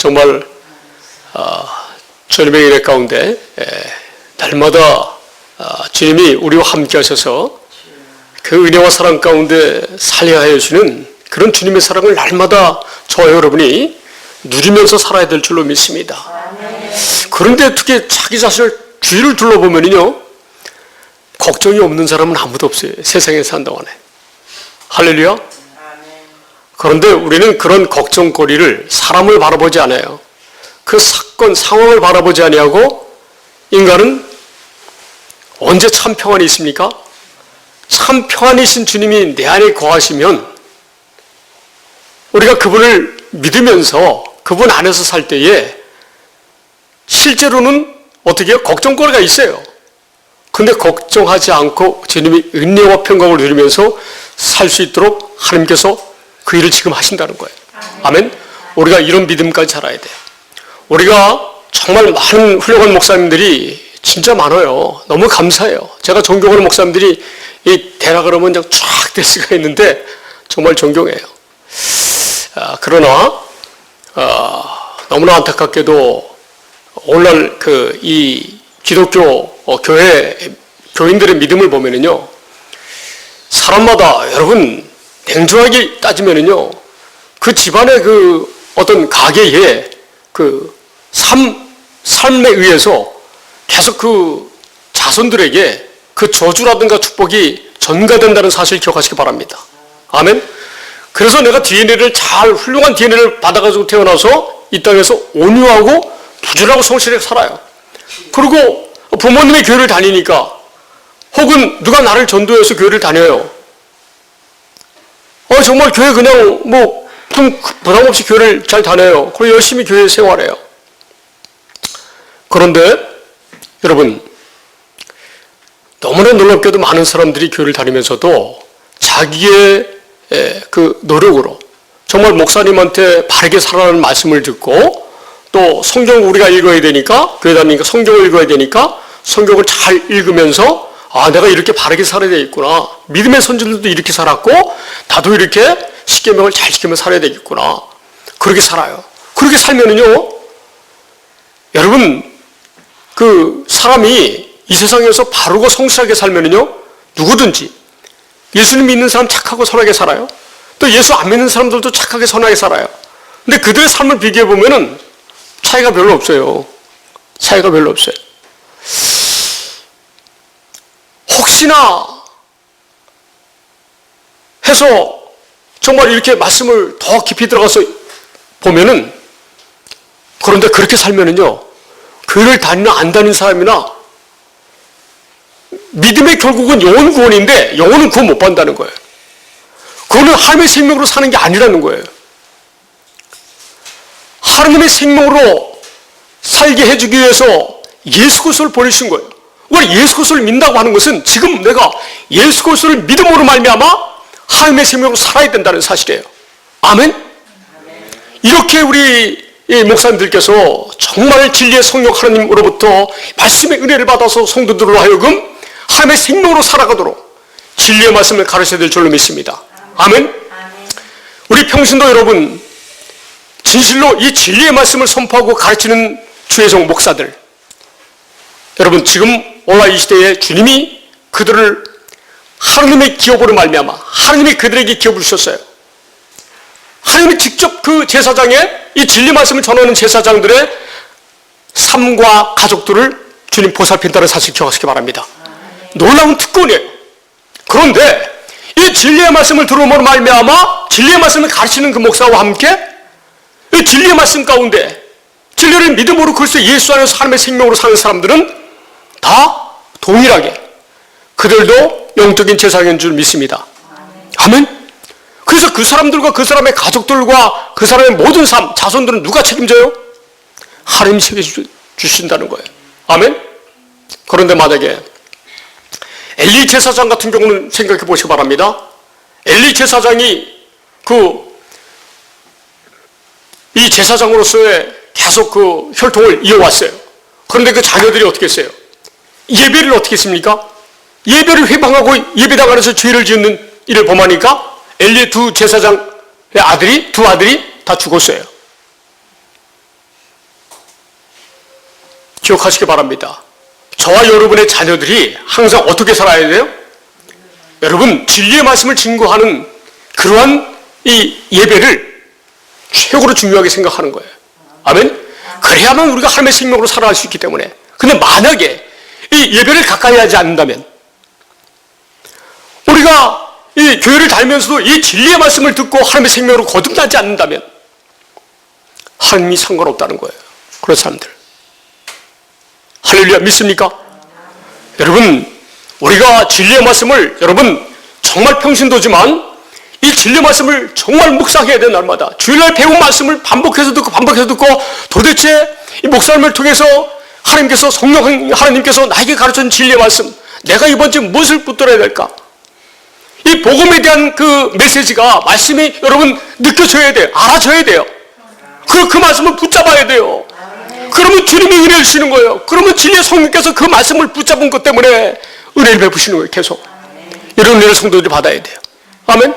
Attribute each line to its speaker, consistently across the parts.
Speaker 1: 정말 주님의 은혜 가운데 날마다 주님이 우리와 함께 하셔서 그 은혜와 사랑 가운데 살게 하여 주시는 그런 주님의 사랑을 날마다 저와 여러분이 누리면서 살아야 될 줄로 믿습니다. 그런데 어떻게 자기 자신을 주위를 둘러보면요, 걱정이 없는 사람은 아무도 없어요. 세상에 산다고 하네. 할렐루야. 그런데 우리는 그런 걱정거리를 사람을 바라보지 않아요. 그 사건 상황을 바라보지 아니하고 인간은 언제 참 평안이 있습니까? 참 평안이신 주님이 내 안에 거하시면 우리가 그분을 믿으면서 그분 안에서 살 때에 실제로는 어떻게 해요? 걱정거리가 있어요. 근데 걱정하지 않고 주님이 은혜와 평강을 누리면서 살 수 있도록 하나님께서 그 일을 지금 하신다는 거예요. 아멘. 우리가 이런 믿음까지 자라야 돼요. 우리가 정말 많은 훌륭한 목사님들이 진짜 많아요. 너무 감사해요. 제가 존경하는 목사님들이 이 대라 그러면 그냥 쫙 될 수가 있는데 정말 존경해요. 그러나 너무나 안타깝게도 오늘날 이 기독교 교인들의 믿음을 보면은요, 사람마다 여러분 냉정하게 따지면은요, 그 집안의 그 어떤 가계의 그 삶에 의해서 계속 그 자손들에게 그 저주라든가 축복이 전가된다는 사실을 기억하시기 바랍니다. 아멘. 그래서 내가 훌륭한 DNA를 받아가지고 태어나서 이 땅에서 온유하고 부지런하고 성실하게 살아요. 그리고 부모님의 교회를 다니니까, 혹은 누가 나를 전도해서 교회를 다녀요. 정말 교회 그냥 좀 부담 없이 교회를 잘 다녀요. 그리고 열심히 교회 생활해요. 그런데 여러분, 너무나 놀랍게도 많은 사람들이 교회를 다니면서도 자기의 그 노력으로 정말 목사님한테 바르게 살아라는 말씀을 듣고, 또 성경을 우리가 읽어야 되니까, 교회 다니니까 성경을 읽어야 되니까 성경을 잘 읽으면서 내가 이렇게 바르게 살아야 되겠구나. 믿음의 선진들도 이렇게 살았고 나도 이렇게 십계명을 잘 지키면서 살아야 되겠구나. 그렇게 살아요. 그렇게 살면은요, 여러분, 그 사람이 이 세상에서 바르고 성실하게 살면은요, 누구든지 예수님 믿는 사람 착하고 선하게 살아요. 또 예수 안 믿는 사람들도 착하게 선하게 살아요. 근데 그들의 삶을 비교해 보면은 차이가 별로 없어요. 차이가 별로 없어요. 혹시나 해서 정말 이렇게 말씀을 더 깊이 들어가서 보면은, 그런데 그렇게 살면은요, 교회를 다니나 안 다니는 사람이나 믿음의 결국은 영혼 구원인데 영혼은 구원 못 받는다는 거예요. 그거는 하나님의 생명으로 사는 게 아니라는 거예요. 하나님의 생명으로 살게 해주기 위해서 예수 그리스도를 보내신 거예요. 우리가 예수 그리스도를 믿는다고 하는 것은 지금 내가 예수 그리스도를 믿음으로 말미암아 하나님의 생명으로 살아야 된다는 사실이에요. 아멘? 이렇게 우리 목사님들께서 정말 진리의 성령 하나님으로부터 말씀의 은혜를 받아서 성도들로 하여금 하나님의 생명으로 살아가도록 진리의 말씀을 가르쳐야 될 줄로 믿습니다. 아멘? 우리 평신도 여러분, 진실로 이 진리의 말씀을 선포하고 가르치는 주의 종 목사들, 여러분, 지금 오늘 이 시대에 주님이 그들을 하나님의 기업으로 말미암아 하나님이 그들에게 기업을 주셨어요. 하나님이 직접 그 제사장의 이 진리 말씀을 전하는 제사장들의 삶과 가족들을 주님 보살핀다는 사실 기억하시기 바랍니다. 놀라운 특권이에요. 그런데 이 진리의 말씀을 들음으로 말미암아 진리의 말씀을 가르치는 그 목사와 함께 이 진리의 말씀 가운데 진리를 믿음으로 그리스도 예수 안에서 하나님의 생명으로 사는 사람들은 다 동일하게 그들도 영적인 제사장인 줄 믿습니다. 아멘. 그래서 그 사람들과 그 사람의 가족들과 그 사람의 모든 삶, 자손들은 누가 책임져요? 하나님이 책임주신다는 거예요. 아멘. 그런데 만약에 엘리 제사장 같은 경우는 생각해 보시기 바랍니다. 엘리 제사장이 이 제사장으로서의 계속 그 혈통을 이어왔어요. 그런데 그 자녀들이 어떻게 했어요? 예배를 어떻게 했습니까? 예배를 회방하고 예배당 안에서 죄를 짓는 일을 범하니까 엘리의 두 아들이 다 죽었어요. 기억하시기 바랍니다. 저와 여러분의 자녀들이 항상 어떻게 살아야 돼요? 여러분, 진리의 말씀을 증거하는 그러한 이 예배를 최고로 중요하게 생각하는 거예요. 아멘? 그래야만 우리가 하나님의 생명으로 살아갈 수 있기 때문에. 근데 만약에 이 예배를 가까이 하지 않는다면, 우리가 이 교회를 다니면서도 이 진리의 말씀을 듣고 하나님의 생명으로 거듭나지 않는다면 하나님이 상관없다는 거예요. 그런 사람들. 할렐루야, 믿습니까? 여러분, 우리가 진리의 말씀을 여러분 정말 평신도지만 이 진리의 말씀을 정말 묵상해야 되는 날마다 주일날 배운 말씀을 반복해서 듣고 도대체 이 목사님을 통해서 하나님께서 성령 하나님께서 나에게 가르쳐준 진리의 말씀, 내가 이번 주 무엇을 붙들어야 될까? 이 복음에 대한 그 메시지가, 말씀이 여러분 느껴져야 돼요. 알아져야 돼요. 그 말씀을 붙잡아야 돼요. 그러면 주님이 은혜를 주시는 거예요. 그러면 진리의 성령께서 그 말씀을 붙잡은 것 때문에 은혜를 베푸시는 거예요. 계속. 이런 은혜를 성도들이 받아야 돼요. 아멘.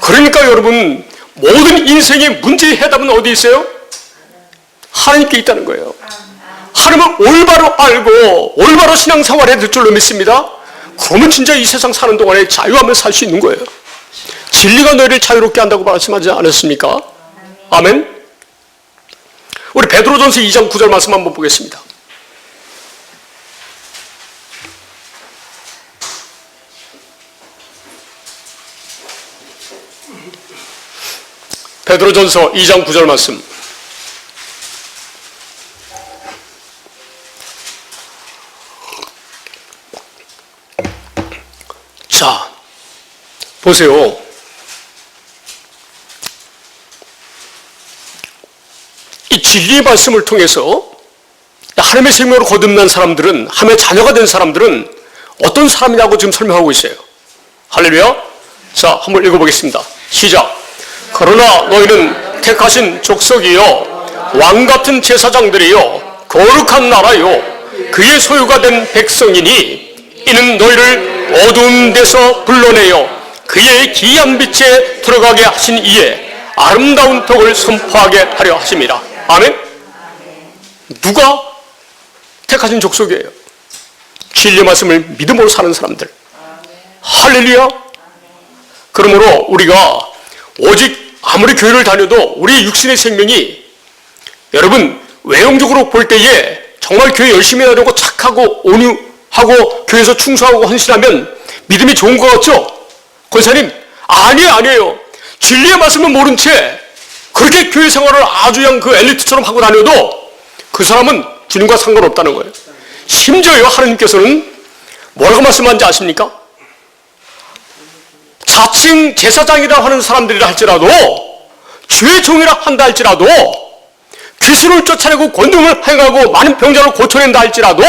Speaker 1: 그러니까 여러분, 모든 인생의 문제의 해답은 어디 있어요? 하나님께 있다는 거예요. 하나님을 올바로 알고 올바로 신앙생활해야 될 줄로 믿습니다. 그러면 진짜 이 세상 사는 동안에 자유하며 살 수 있는 거예요. 진리가 너희를 자유롭게 한다고 말씀하지 않았습니까? 아멘. 우리 베드로전서 2장 9절 말씀 한번 보겠습니다. 베드로전서 2장 9절 말씀. 자, 보세요. 이 진리의 말씀을 통해서 하나님의 생명으로 거듭난 사람들은, 하나님의 자녀가 된 사람들은 어떤 사람이냐고 지금 설명하고 있어요. 할렐루야. 자, 한번 읽어보겠습니다. 시작. 그러나 너희는 택하신 족속이요 왕같은 제사장들이요 거룩한 나라요 그의 소유가 된 백성이니 이는 너희를 어두운 데서 불러내어 그의 기이한 빛에 들어가게 하신 이에 아름다운 덕을 선포하게 하려 하심이라. 아멘. 누가 택하신 족속이에요? 진리의 말씀을 믿음으로 사는 사람들. 할렐루야. 그러므로 우리가 오직 아무리 교회를 다녀도 우리 육신의 생명이 여러분 외형적으로 볼 때에 정말 교회 열심히 다니고 착하고 온유하고 교회에서 충성하고 헌신하면 믿음이 좋은 것 같죠? 권사님, 아니에요. 진리의 말씀을 모른 채 그렇게 교회 생활을 아주 그냥 그 엘리트처럼 하고 다녀도 그 사람은 주님과 상관없다는 거예요. 심지어요, 하나님께서는 뭐라고 말씀하는지 아십니까? 자칭 제사장이라 하는 사람들이라 할지라도, 주의 종이라 한다 할지라도, 귀신을 쫓아내고 권능을 행하고 많은 병자를 고쳐낸다 할지라도,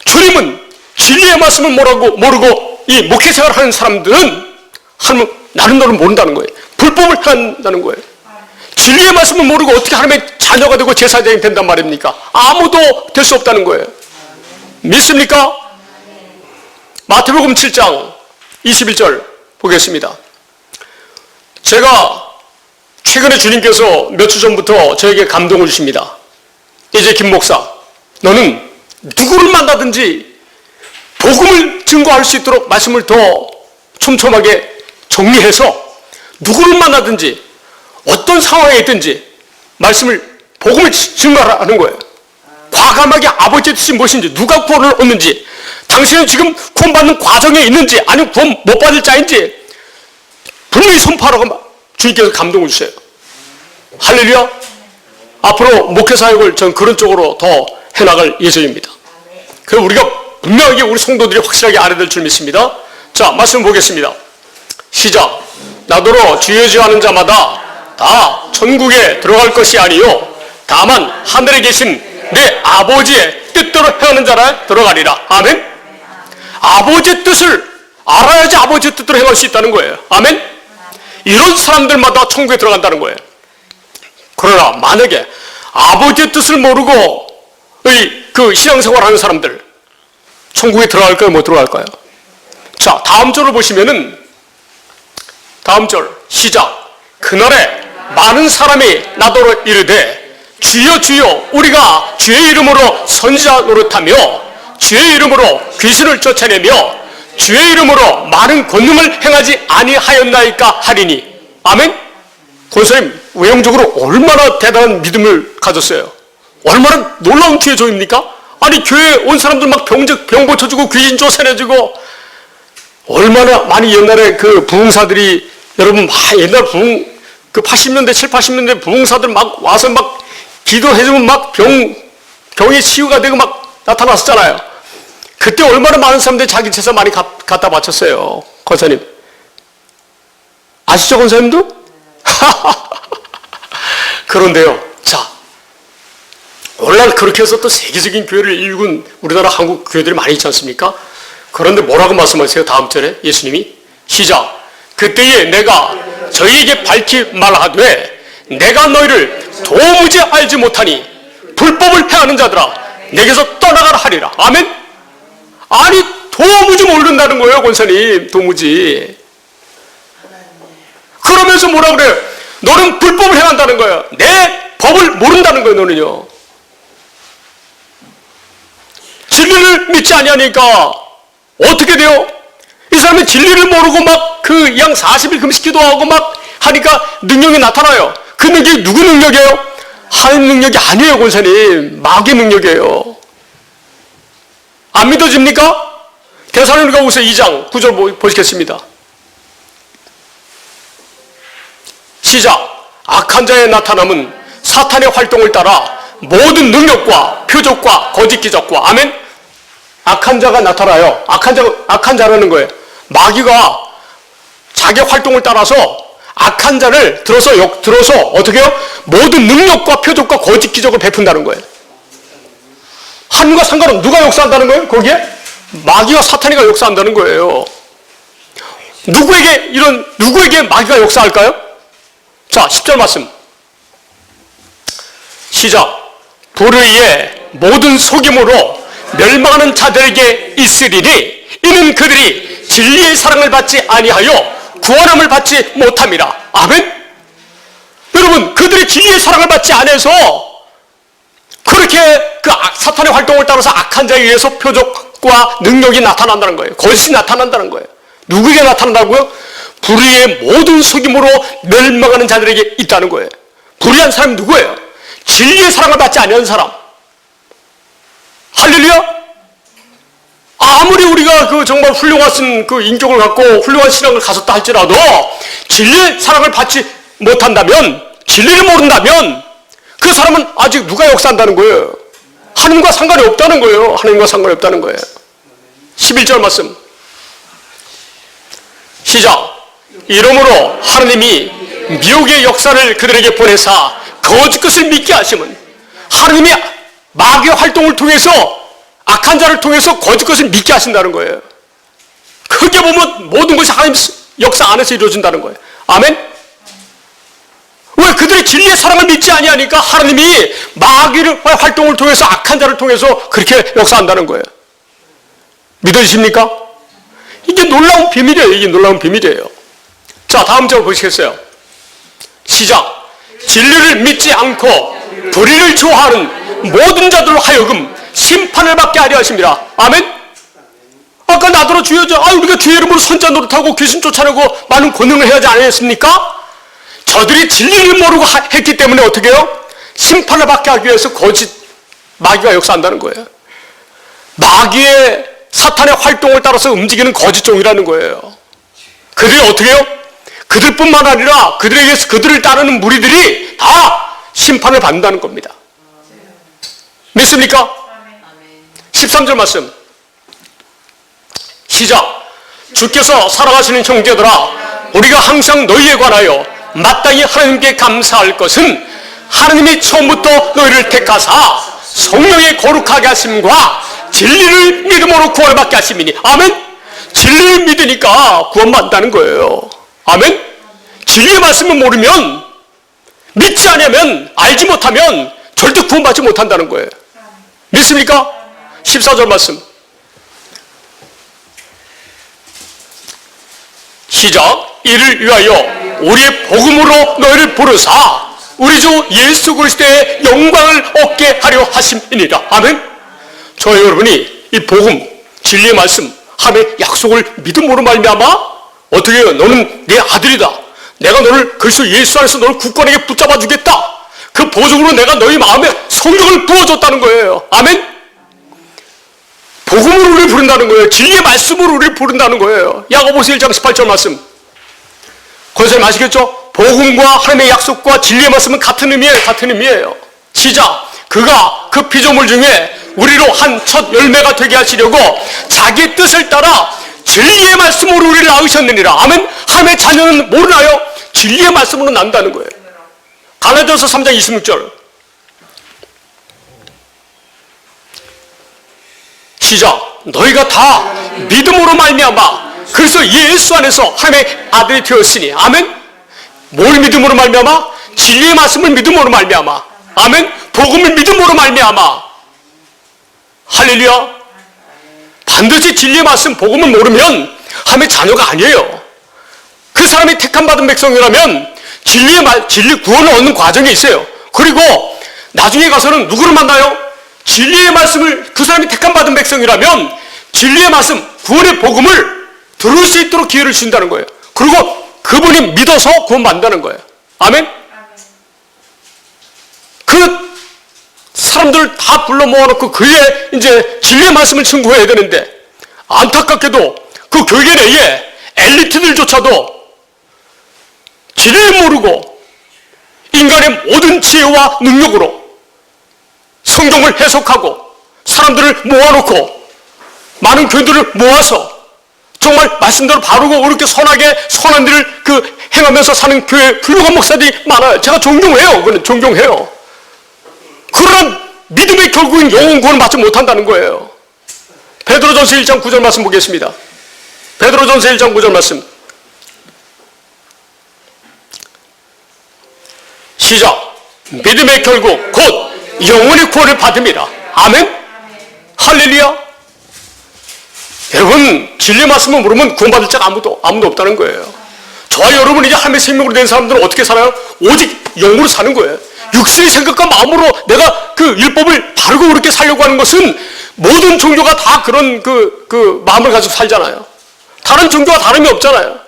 Speaker 1: 주님은 진리의 말씀을 모르고 이 목회생활을 하는 사람들은 하나님, 나는 너를 모른다는 거예요. 불법을 한다는 거예요. 진리의 말씀을 모르고 어떻게 하나님의 자녀가 되고 제사장이 된단 말입니까? 아무도 될 수 없다는 거예요. 믿습니까? 마태복음 7장 21절 보겠습니다. 제가 최근에 주님께서 몇 주 전부터 저에게 감동을 주십니다. 이제 김 목사, 너는 누구를 만나든지 복음을 증거할 수 있도록 말씀을 더 촘촘하게 정리해서 누구를 만나든지 어떤 상황에 있든지 말씀을, 복음을 증거하라는 거예요. 과감하게 아버지의 뜻이 무엇인지, 누가 구원을 얻는지, 당신은 지금 구원받는 과정에 있는지 아니면 구원 못 받을 자인지 분명히 선포하라고 주님께서 감동을 주세요. 할렐루야. 앞으로 목회사역을 전 그런 쪽으로 더 해나갈 예정입니다. 그래서 우리가 분명하게 우리 성도들이 확실하게 알아야 될 줄 믿습니다. 자, 말씀 보겠습니다. 시작. 나더러 주여주하는 자마다 다 천국에 들어갈 것이 아니요 다만 하늘에 계신 내 아버지의 뜻대로 행하는 자라 들어가리라. 아멘. 아버지의 뜻을 알아야지 아버지의 뜻대로 행할 수 있다는 거예요. 아멘. 이런 사람들마다 천국에 들어간다는 거예요. 그러나 만약에 아버지의 뜻을 모르고 그 신앙생활하는 사람들 천국에 들어갈까요? 못 들어갈까요? 자, 다음 절을 보시면은, 다음 절 시작. 그날에 많은 사람이 나더러 이르되 주여 주여 우리가 주의 이름으로 선지자 노릇하며 주의 이름으로 귀신을 쫓아내며 주의 이름으로 많은 권능을 행하지 아니하였나이까 하리니. 아멘. 권사님 외형적으로 얼마나 대단한 믿음을 가졌어요. 얼마나 놀라운 기회 조입니까? 아니 교회에 온 사람들 막 병 고쳐주고 귀신 쫓아내주고, 얼마나 많이 옛날에 그 부흥사들이, 여러분 옛날 그 80년대 7, 80년대 부흥사들 막 와서 막 기도해주면 막 병이 치유가 되고 막 나타났었잖아요. 그때 얼마나 많은 사람들이 자기 재산 많이 갖다 바쳤어요. 권사님 아시죠, 권사님도? 그런데요, 자, 오늘날 그렇게 해서 또 세계적인 교회를 일군 우리나라 한국 교회들이 많이 있지 않습니까? 그런데 뭐라고 말씀하세요? 다음 절에 예수님이 시작. 그때에 내가 저희에게 밝히 말하되 내가 너희를 도무지 알지 못하니 불법을 행하는 자들아 내게서 떠나가라 하리라. 아멘. 아니 도무지 모른다는 거예요, 권사님. 도무지. 그러면서 뭐라 그래요? 너는 불법을 행한다는 거예요. 내 법을 모른다는 거예요, 너는요. 진리를 믿지 아니하니까 어떻게 돼요? 이 사람이 진리를 모르고 막 그 양 40일 금식 기도하고 막 하니까 능력이 나타나요. 그 능력이 누구 능력이에요? 하나님 능력이 아니에요, 권사님. 마귀의 능력이에요. 안 믿어집니까? 데살로니가후서 2장 9절 보시겠습니다. 시작. 악한 자의 나타남은 사탄의 활동을 따라 모든 능력과 표적과 거짓 기적과, 아멘. 악한 자가 나타나요. 악한 자라는 거예요. 마귀가 자기 활동을 따라서 악한 자를 들어서 어떻게 해요? 모든 능력과 표적과 거짓 기적을 베푼다는 거예요. 하나님과 상관없는, 누가 역사한다는 거예요? 거기에 마귀와 사탄이가 역사한다는 거예요. 누구에게 마귀가 역사할까요? 자, 10절 말씀 시작. 불의의 모든 속임으로 멸망하는 자들에게 있으리니 이는 그들이 진리의 사랑을 받지 아니하여 구원함을 받지 못함이라. 아멘. 여러분, 그들이 진리의 사랑을 받지 않아서 그렇게 그 사탄의 활동을 따라서 악한 자에 의해서 표적과 능력이 나타난다는 거예요. 거짓이 나타난다는 거예요. 누구에게 나타난다고요? 불의의 모든 속임으로 멸망하는 자들에게 있다는 거예요. 불의한 사람이 누구예요? 진리의 사랑을 받지 않는 사람. 할렐루야. 아무리 우리가 그 정말 훌륭한 그 인격을 갖고 훌륭한 신앙을 가졌다 할지라도 진리의 사랑을 받지 못한다면, 진리를 모른다면 그 사람은 아직 누가 역사한다는 거예요? 하나님과 상관이 없다는 거예요. 하나님과 상관이 없다는 거예요. 11절 말씀 시작. 이러므로 하나님이 미혹의 역사를 그들에게 보내사 거짓 것을 믿게 하심은, 하나님이 마귀의 활동을 통해서 악한 자를 통해서 거짓 것을 믿게 하신다는 거예요. 크게 보면 모든 것이 하나님 역사 안에서 이루어진다는 거예요. 아멘. 왜? 그들이 진리의 사랑을 믿지 아니하니까 하나님이 마귀의 활동을 통해서 악한 자를 통해서 그렇게 역사한다는 거예요. 믿어지십니까? 이게 놀라운 비밀이에요. 이게 놀라운 비밀이에요. 자, 다음 절 보시겠어요? 시작. 진리를 믿지 않고 불의를 좋아하는 모든 자들로 하여금 심판을 받게 하려 하십니다. 아멘. 아까 나더러 주여져, 우리가 주의 이름으로 선자 노릇하고 귀신 쫓아내고 많은 권능을 해야지 않았습니까? 저들이 진리를 모르고 했기 때문에 어떻게 해요? 심판을 받게 하기 위해서 거짓 마귀가 역사한다는 거예요. 마귀의 사탄의 활동을 따라서 움직이는 거짓 종이라는 거예요. 그들이 어떻게 해요? 그들뿐만 아니라 그들을 따르는 무리들이 다 심판을 받는다는 겁니다. 믿습니까? 13절 말씀 시작. 주께서 사랑하시는 형제들아, 우리가 항상 너희에 관하여 마땅히 하나님께 감사할 것은 하나님이 처음부터 너희를 택하사 성령의 거룩하게 하심과 진리를 믿음으로 구원받게 하심이니. 아멘. 진리를 믿으니까 구원받는다는 거예요. 아멘. 진리의 말씀을 모르면, 믿지 않으면, 알지 못하면 절대 구원받지 못한다는 거예요. 믿습니까? 14절 말씀 시작. 이를 위하여 우리의 복음으로 너희를 부르사 우리 주 예수 그리스도의 영광을 얻게 하려 하심이니라. 아멘. 저와 여러분이 이 복음, 진리의 말씀, 하나님의 약속을 믿음으로 말미암아 어떻게 해요? 너는 내 아들이다. 내가 너를 그리스도 예수 안에서 너를 굳건하게 붙잡아 주겠다. 그 보증으로 내가 너희 마음에 성령을 부어줬다는 거예요. 아멘. 복음으로 우리를 부른다는 거예요. 진리의 말씀으로 우리를 부른다는 거예요. 야고보서 1장 18절 말씀. 거기서 아시겠죠? 복음과 하나님의 약속과 진리의 말씀은 같은 의미예요. 같은 의미예요. 시작. 그가 그 피조물 중에 우리로 한 첫 열매가 되게 하시려고 자기 뜻을 따라 진리의 말씀으로 우리를 낳으셨느니라. 아멘. 하나님의 자녀는 모르나요? 진리의 말씀으로 난다는 거예요. 갈라디아서 3장 26절. 시작. 너희가 다 믿음으로 말미암아 그래서 예수 안에서 하나님의 아들이 되었으니. 아멘. 뭘 믿음으로 말미암아? 진리의 말씀을 믿음으로 말미암아. 아멘. 복음을 믿음으로 말미암아. 할렐루야. 반드시 진리의 말씀, 복음을 모르면 하나님의 자녀가 아니에요. 그 사람이 택함받은 백성이라면 진리 구원을 얻는 과정이 있어요. 그리고 나중에 가서는 누구를 만나요? 진리의 말씀을, 그 사람이 택함받은 백성이라면 진리의 말씀, 구원의 복음을 들을 수 있도록 기회를 준다는 거예요. 그리고 그분이 믿어서 구원받는다는 거예요. 아멘? 그 사람들 다 불러 모아놓고 그의 이제 진리의 말씀을 증거해야 되는데, 안타깝게도 그 교회 내에 엘리트들조차도 진리를 모르고 인간의 모든 지혜와 능력으로 성경을 해석하고 사람들을 모아놓고 많은 교인들을 모아서 정말 말씀대로 바르고 옳게 선하게 선한 일을 행하면서 사는 교회 훌륭한 목사들이 많아요. 제가 존경해요. 그건 존경해요. 그러나 믿음의 결국은 영혼 구원을 받지 못한다는 거예요. 베드로전서 1장 9절 말씀 보겠습니다. 베드로전서 1장 9절 말씀. 시작. 믿음의 결국 곧 영혼의 구원을 받음이라. 아멘. 할렐루야. 여러분, 진리의 말씀을 모르면 구원받을 자가 아무도 없다는 거예요. 저와 여러분 이제 하나님의 생명으로 된 사람들은 어떻게 살아요? 오직 영으로 사는 거예요. 육신의 생각과 마음으로 내가 그 율법을 바르고 그렇게 살려고 하는 것은 모든 종교가 다 그런 마음을 가지고 살잖아요. 다른 종교와 다름이 없잖아요.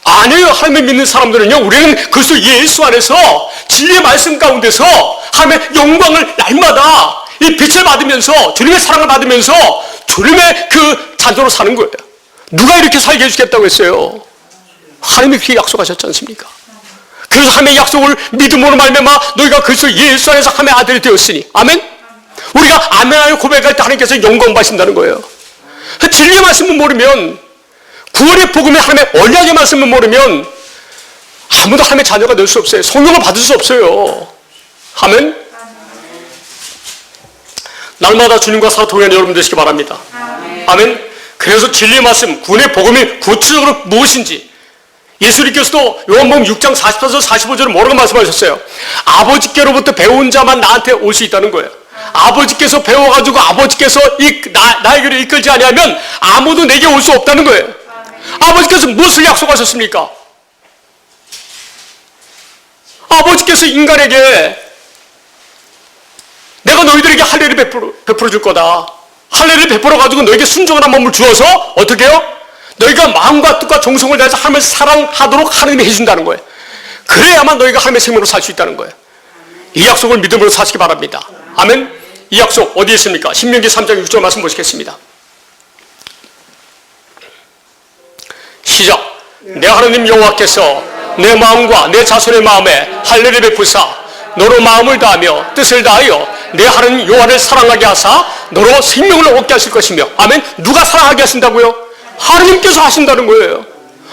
Speaker 1: 아니에요. 하나님을 믿는 사람들은요, 우리는 그리스도 예수 안에서 진리의 말씀 가운데서 하나님의 영광을 날마다 이 빛을 받으면서 주님의 사랑을 받으면서 주님의 그 자녀로 사는 거예요. 누가 이렇게 살게 해주겠다고 했어요? 하나님이 그렇게 약속하셨지 않습니까? 그래서 하나님의 약속을 믿음으로 말미암아 너희가 그리스도 예수 안에서 하나님의 아들이 되었으니. 아멘. 우리가 아멘하여 고백할 때 하나님께서 영광 받으신다는 거예요. 진리의 말씀을 모르면, 구원의 복음의 하나님의 언약의 말씀을 모르면 아무도 하나님의 자녀가 될 수 없어요. 성령을 받을 수 없어요. 아멘. 날마다 주님과 살아 통하는 여러분 되시기 바랍니다. 아멘. 그래서 진리의 말씀, 구원의 복음이 구체적으로 무엇인지 예수님께서도 요한복음 6장 44절 45절에 뭐라고 말씀하셨어요? 아버지께로부터 배운 자만 나한테 올 수 있다는 거예요. 아버지께서 배워가지고 아버지께서 나에게로 이끌지 아니하면 아무도 내게 올 수 없다는 거예요. 아버지께서 무엇을 약속하셨습니까? 아버지께서 인간에게 내가 너희들에게 할례를 베풀어 줄 거다. 할례를 베풀어 가지고 너에게 순종한 몸을 주어서 어떻게 해요? 너희가 마음과 뜻과 정성을 다해서 하나님을 사랑하도록 하나님이 해준다는 거예요. 그래야만 너희가 하나님의 생명으로 살 수 있다는 거예요. 이 약속을 믿음으로 사시기 바랍니다. 아멘. 이 약속 어디에 있습니까? 신명기 3장 6절 말씀 보시겠습니다. 시작. 내 하나님 여호와께서 내 마음과 내 자손의 마음에 할례를 베푸사 너로 마음을 다하며 뜻을 다하여 내 하나님 여호와를 사랑하게 하사 너로 생명을 얻게 하실 것이며. 아멘. 누가 사랑하게 하신다고요? 하나님께서 하신다는 거예요.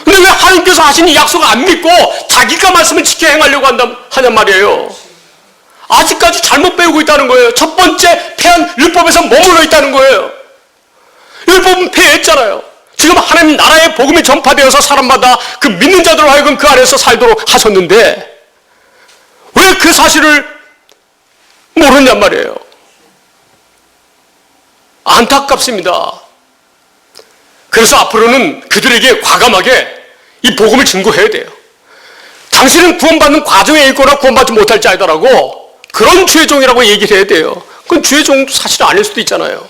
Speaker 1: 근데 왜 하나님께서 하신 이 약속을 안 믿고 자기가 말씀을 지켜 행하려고 하냔 말이에요. 아직까지 잘못 배우고 있다는 거예요. 첫 번째 폐한 율법에서 머물러 있다는 거예요. 율법은 폐했잖아요. 지금 하나님 나라의 복음이 전파되어서 사람마다 그 믿는 자들로 하여금 그 안에서 살도록 하셨는데 왜 그 사실을 모르냔 말이에요. 안타깝습니다. 그래서 앞으로는 그들에게 과감하게 이 복음을 증거해야 돼요. 당신은 구원받는 과정에 있거나 구원받지 못할 자이다라고 그런 주의 종이라고 얘기를 해야 돼요. 그건 주의 종도 사실 아닐 수도 있잖아요.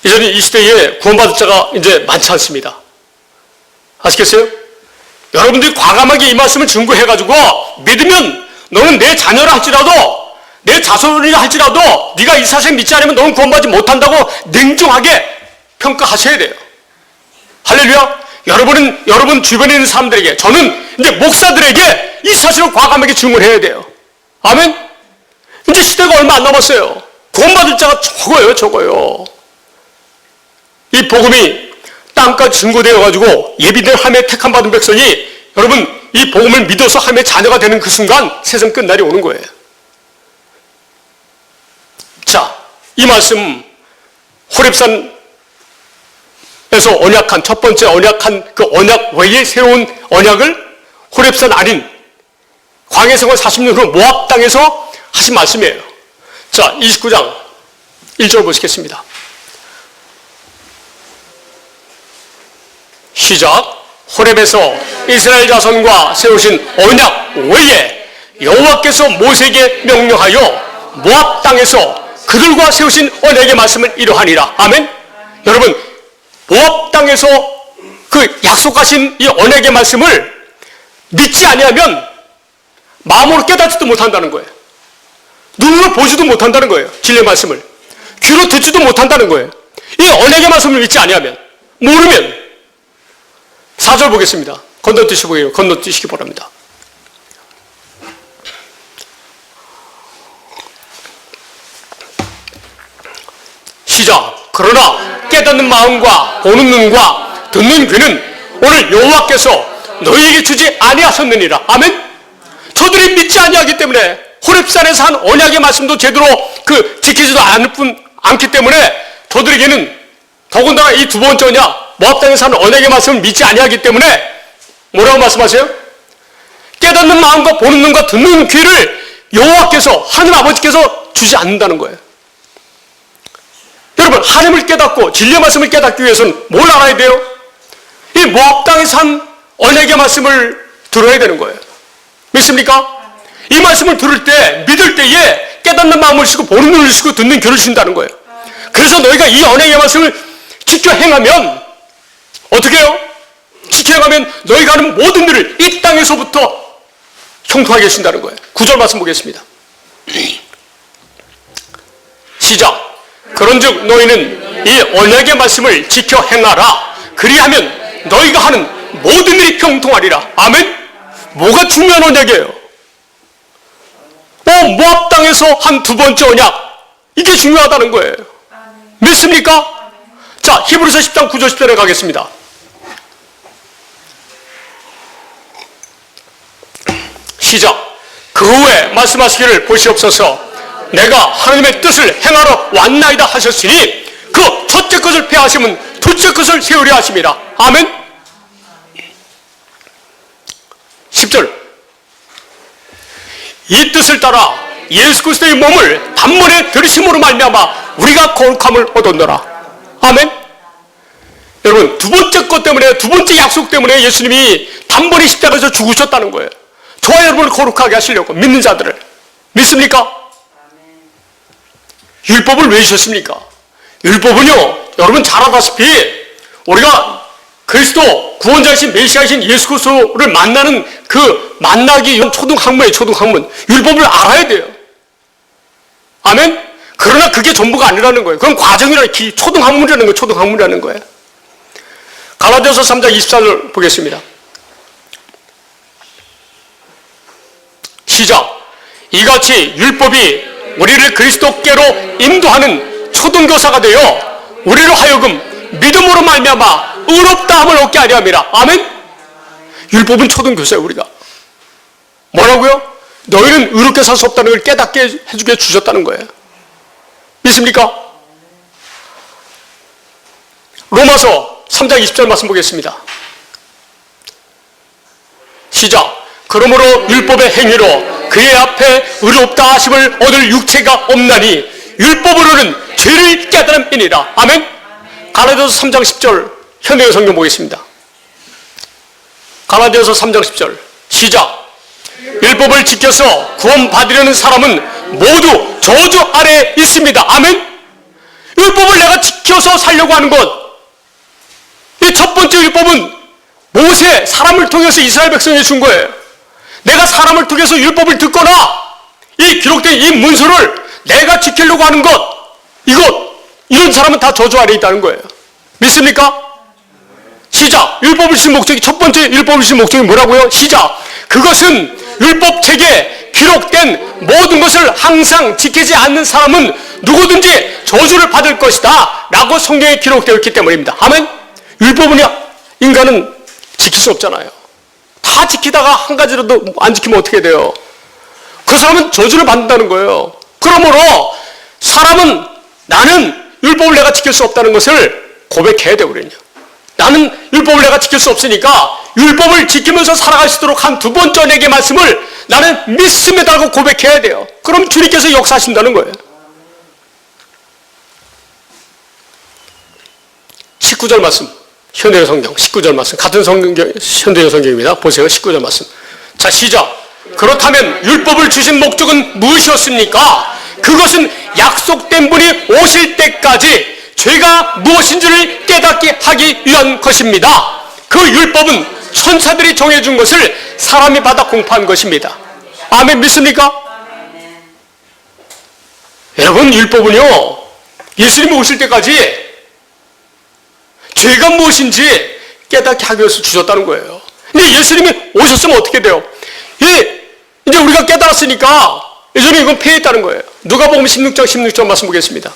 Speaker 1: 이제는 이 시대에 구원받을 자가 이제 많지 않습니다. 아시겠어요? 여러분들이 과감하게 이 말씀을 증거해가지고 믿으면 너는 내 자녀라 할지라도 내 자손이라 할지라도 네가 이 사실 믿지 않으면 너는 구원받지 못한다고 냉정하게 평가하셔야 돼요. 할렐루야. 여러분 주변에 있는 사람들에게, 저는 이제 목사들에게 이 사실을 과감하게 증언해야 돼요. 아멘. 이제 시대가 얼마 안 남았어요. 구원받을 자가 적어요. 이 복음이 땅까지 증거되어가지고 예비된 하나님의 택함받은 백성이 여러분 이 복음을 믿어서 하나님의 자녀가 되는 그 순간 세상 끝날이 오는 거예요. 자, 이 말씀 호렙산에서 언약한 첫 번째 언약한 그 언약 외에 새로운 언약을 호렙산 아닌 광야 생활 40년 후 모압 땅에서 하신 말씀이에요. 자, 29장 1절 보시겠습니다. 시작. 호렙에서 이스라엘 자손과 세우신 언약 외에 여호와께서 모세에게 명령하여 모압 땅에서 그들과 세우신 언약의 말씀을 이루하니라. 아멘. 여러분, 모압 땅에서 그 약속하신 이 언약의 말씀을 믿지 아니하면 마음으로 깨닫지도 못한다는 거예요. 눈으로 보지도 못한다는 거예요. 진리의 말씀을 귀로 듣지도 못한다는 거예요. 이 언약의 말씀을 믿지 아니하면, 모르면. 4절 보겠습니다. 건너뛰시기 바랍니다. 시작. 그러나 깨닫는 마음과 보는 눈과 듣는 귀는 오늘 여호와께서 너희에게 주지 아니하셨느니라. 아멘. 저들이 믿지 아니하기 때문에 호렙산에서 한 언약의 말씀도 제대로 지키지도 않기 때문에 저들에게는 더군다나 이 두 번째 언약 모압 땅에서 한 언약의 말씀을 믿지 아니하기 때문에 뭐라고 말씀하세요? 깨닫는 마음과 보는 눈과 듣는 귀를 여호와께서 하나님 아버지께서 주지 않는다는 거예요. 여러분, 하나님을 깨닫고 진리의 말씀을 깨닫기 위해서는 뭘 알아야 돼요? 이 모압 땅에서 한 언약의 말씀을 들어야 되는 거예요. 믿습니까? 이 말씀을 들을 때, 믿을 때에 깨닫는 마음을 쓰고 보는 눈을 쓰고 듣는 귀를 쓴다는 거예요. 그래서 너희가 이 언약의 말씀을 지켜 행하면 어떻게 해요? 지켜 행하면 너희가 하는 모든 일을 이 땅에서부터 형통하게 하신다는 거예요. 9절 말씀 보겠습니다. 시작. 그런즉 너희는 이 언약의 말씀을 지켜 행하라. 그리하면 너희가 하는 모든 일이 형통하리라. 아멘. 뭐가 중요한 언약이에요? 모압 땅에서 한 두 번째 언약, 이게 중요하다는 거예요. 믿습니까? 자, 히브리서 10장 9절 10절에 가겠습니다. 시작. 그 후에 말씀하시기를 보시옵소서. 내가 하나님의 뜻을 행하러 왔나이다 하셨으니 그 첫째 것을 폐하시면 둘째 것을 세우려 하심이라. 아멘. 10절. 이 뜻을 따라 예수 그리스도의 몸을 단번에 들으심으로 말미암아 우리가 거룩함을 얻었노라. 아멘. 여러분, 두 번째 것 때문에, 두 번째 약속 때문에 예수님이 단번에 십자가에서 죽으셨다는 거예요. 저와 여러분을 거룩하게 하시려고, 믿는 자들을. 믿습니까? 율법을 왜 주셨습니까? 율법은요, 여러분 잘 알다시피 우리가 그리스도 구원자이신 메시아이신 예수 그리스도를 만나는 그 만나기 전 초등학문이에요. 초등학문. 율법을 알아야 돼요. 아멘. 그러나 그게 전부가 아니라는 거예요. 그건 과정이라는, 초등학문이라는 거예요. 초등학문이라는 거예요. 갈라디아서 3장 24절 보겠습니다. 시작. 이같이 율법이 우리를 그리스도께로 인도하는 초등교사가 되어 우리로 하여금 믿음으로 말미암아 의롭다함을 얻게 하려 함이라. 아멘. 율법은 초등교사예요. 우리가 뭐라고요? 너희는 의롭게 살 수 없다는 걸 깨닫게 해주게 주셨다는 거예요. 믿습니까? 로마서 3장 20절 말씀 보겠습니다. 시작. 그러므로 율법의 행위로 그의 앞에 의롭다 하심을 얻을 육체가 없나니 율법으로는 죄를 깨달은 뿐이라. 아멘. 갈라디아서 3장 10절 현대의 성경 보겠습니다. 갈라디아서 3장 10절 시작. 율법을 지켜서 구원받으려는 사람은 모두 저주 아래에 있습니다. 아멘. 율법을 내가 지켜서 살려고 하는 것, 이 첫 번째 율법은 모세 사람을 통해서 이스라엘 백성에 준 거예요. 내가 사람을 통해서 율법을 듣거나 이 기록된 이 문서를 내가 지키려고 하는 것, 이런 사람은 다 저주 아래에 있다는 거예요. 믿습니까? 시작. 율법을 주신 목적이, 첫 번째 율법을 주신 목적이 뭐라고요? 시작. 그것은 율법책에 기록된 모든 것을 항상 지키지 않는 사람은 누구든지 저주를 받을 것이다 라고 성경에 기록되어 있기 때문입니다. 아멘. 율법은 인간은 지킬 수 없잖아요. 다 지키다가 한 가지라도 안 지키면 어떻게 돼요? 그 사람은 저주를 받는다는 거예요. 그러므로 사람은 나는 율법을 내가 지킬 수 없다는 것을 고백해야 되고 그랬냐. 나는 율법을 내가 지킬 수 없으니까 율법을 지키면서 살아갈 수 있도록 한 두 번 전에게 말씀을 나는 믿습니다라고 고백해야 돼요. 그럼 주님께서 역사하신다는 거예요. 19절 말씀, 현대의 성경 19절 말씀, 같은 성경, 현대의 성경입니다. 보세요. 19절 말씀. 자, 시작. 그렇다면 율법을 주신 목적은 무엇이었습니까? 그것은 약속된 분이 오실 때까지 죄가 무엇인지를 깨닫게 하기 위한 것입니다. 그 율법은 천사들이 정해준 것을 사람이 받아 공포한 것입니다. 아멘. 믿습니까? 여러분, 율법은요, 예수님이 오실 때까지 죄가 무엇인지 깨닫게 하기 위해서 주셨다는 거예요. 근데 예수님이 오셨으면 어떻게 돼요? 이제 우리가 깨달았으니까 예전에 이건 폐했다는 거예요. 누가복음 16장 말씀 보겠습니다.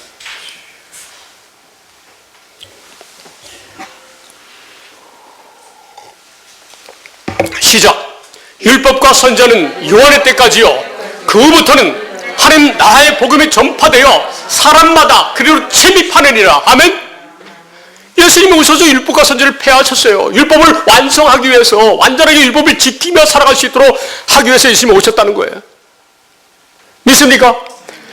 Speaker 1: 시작. 율법과 선지자는 요한의 때까지요. 그 후부터는 하나님 나라의 복음이 전파되어 사람마다 그리로 침입하느니라. 아멘. 예수님이 오셔서 율법과 선지자를 폐하셨어요. 율법을 완성하기 위해서, 완전하게 율법을 지키며 살아갈 수 있도록 하기 위해서 예수님이 오셨다는 거예요. 믿습니까?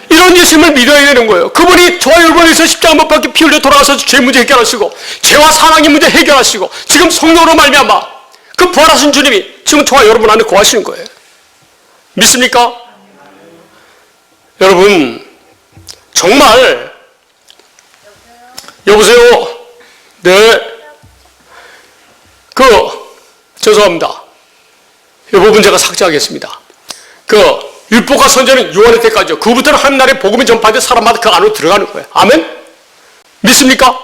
Speaker 1: 이런 예수님을 믿어야 되는 거예요. 그분이 저와 여러분에서 십자가 못 박혀 피 흘려 돌아가서 죄 문제 해결하시고 죄와 사망의 문제 해결하시고 지금 성령으로 말미암아 그 부활하신 주님이 지금 저와 여러분 안에 거하시는 거예요. 믿습니까? 여러분, 정말, 여보세요? 네. 죄송합니다. 이 부분 제가 삭제하겠습니다. 율법과 선지자는 요한의 때까지요. 그부터는 한 날에 복음이 전파돼 사람마다 그 안으로 들어가는 거예요. 아멘? 믿습니까?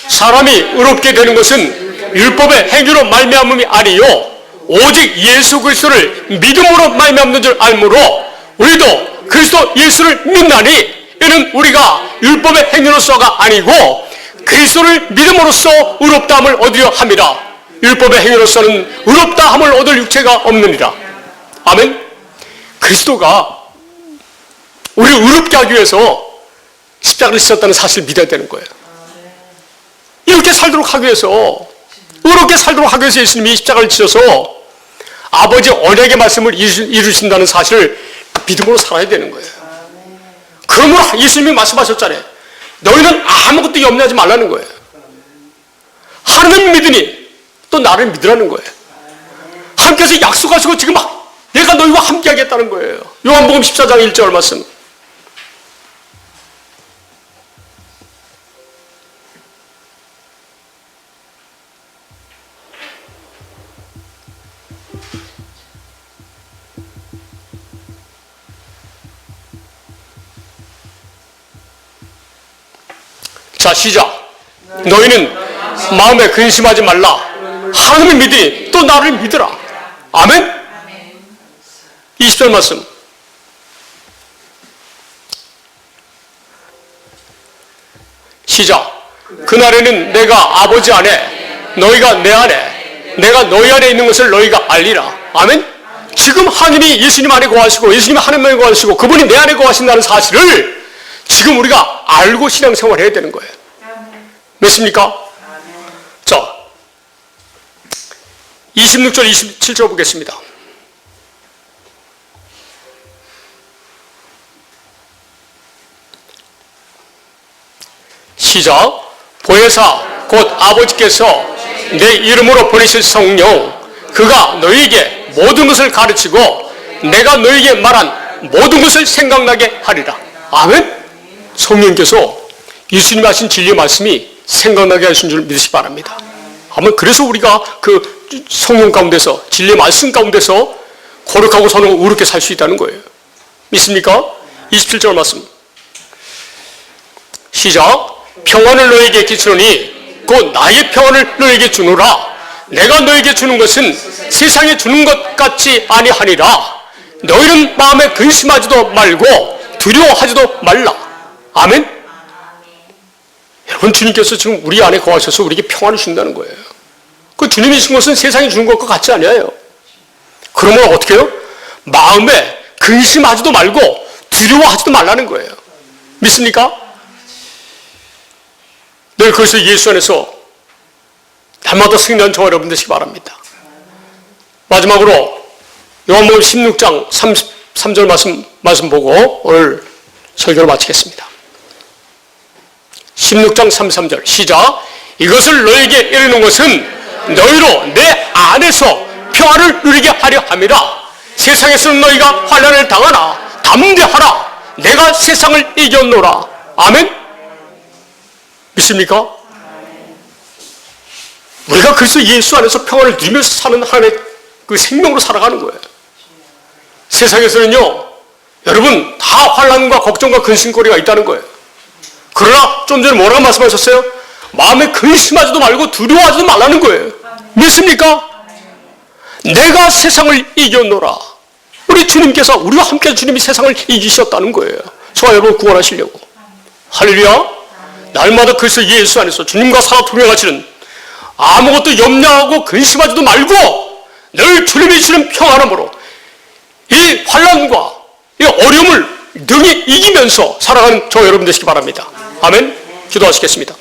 Speaker 1: 사람이 의롭게 되는 것은 율법의 행위로 말미암음이 아니요 오직 예수 그리스도를 믿음으로 말미암는 줄 알므로 우리도 그리스도 예수를 믿나니 이는 우리가 율법의 행위로서가 아니고 그리스도를 믿음으로써 의롭다함을 얻으려 함이라. 율법의 행위로서는 의롭다함을 얻을 육체가 없느니라. 아멘. 그리스도가 우리를 의롭게 하기 위해서 십자가를 지셨다는 사실을 믿어야 되는 거예요. 이렇게 살도록 하기 위해서, 의롭게 살도록 하기 위해서 예수님이 십자가를 지셔서 아버지 언약의 말씀을 이루신다는 사실을 믿음으로 살아야 되는 거예요. 그러므로 예수님이 말씀하셨잖아요. 너희는 아무것도 염려하지 말라는 거예요. 하나님을 믿으니 또 나를 믿으라는 거예요. 하나님께서 약속하시고 지금 내가 너희와 함께 하겠다는 거예요. 요한복음 14장 1절 말씀. 자, 시작. 너희는 마음에 근심하지 말라. 하나님을 믿으니 또 나를 믿으라. 아멘? 20절 말씀. 시작. 그날에는 내가 아버지 안에, 너희가 내 안에, 내가 너희 안에 있는 것을 너희가 알리라. 아멘? 지금 하나님이 예수님 안에 거하시고 예수님이 하나님 안에 거하시고 그분이 내 안에 거하신다는 사실을 지금 우리가 알고 신앙생활을 해야 되는 거예요. 믿습니까? 자, 26절, 27절 보겠습니다. 시작. 보혜사 곧 아버지께서 내 이름으로 보내실 성령 그가 너희에게 모든 것을 가르치고 내가 너희에게 말한 모든 것을 생각나게 하리라. 아멘. 성령께서 예수님이 하신 진리의 말씀이 생각나게 하신 줄 믿으시기 바랍니다. 아마 그래서 우리가 그 성령 가운데서 진리의 말씀 가운데서 거룩하고 선하고 의롭게 살 수 있다는 거예요. 믿습니까? 27절 말씀 시작. 평안을 너에게 끼치노니 곧 나의 평안을 너에게 주노라. 내가 너에게 주는 것은 세상에 주는 것 같지 아니하니라. 너희는 마음에 근심하지도 말고 두려워하지도 말라. 아멘. 여러분, 주님께서 지금 우리 안에 거하셔서 우리에게 평안을 주신다는 거예요. 그 주님이 주신 것은 세상에 주는 것과 같지 아니에요. 그러면 어떻게 해요? 마음에 근심하지도 말고 두려워하지도 말라는 거예요. 믿습니까? 늘 그래서 예수 안에서 날마다 승리하는 저와 여러분 되시기 바랍니다. 마지막으로 요한복음 16장 33절 말씀 보고 오늘 설교를 마치겠습니다. 16장 33절 시작. 이것을 너에게 이르는 것은 너희로 내 안에서 평안을 누리게 하려 함이라. 세상에서는 너희가 환난을 당하나 담대하라. 내가 세상을 이겼노라. 아멘. 믿습니까? 우리가 그래서 예수 안에서 평안을 누리면서 사는 하나님의 그 생명으로 살아가는 거예요. 세상에서는요, 여러분 다 환난과 걱정과 근심거리가 있다는 거예요. 그러나 좀 전에 뭐라고 말씀하셨어요? 마음에 근심하지도 말고 두려워하지도 말라는 거예요. 믿습니까? 내가 세상을 이겼노라. 우리 주님께서 우리와 함께 주님이 세상을 이기셨다는 거예요. 저와 여러분 구원하시려고. 할렐루야. 날마다 그래서 예수 안에서 주님과 살아 동행하시는 아무것도 염려하고 근심하지도 말고 늘 주님이 주는 평안함으로 이 환난과 이 어려움을 능히 이기면서 살아가는 저 여러분 되시기 바랍니다. 아멘. 기도하시겠습니다.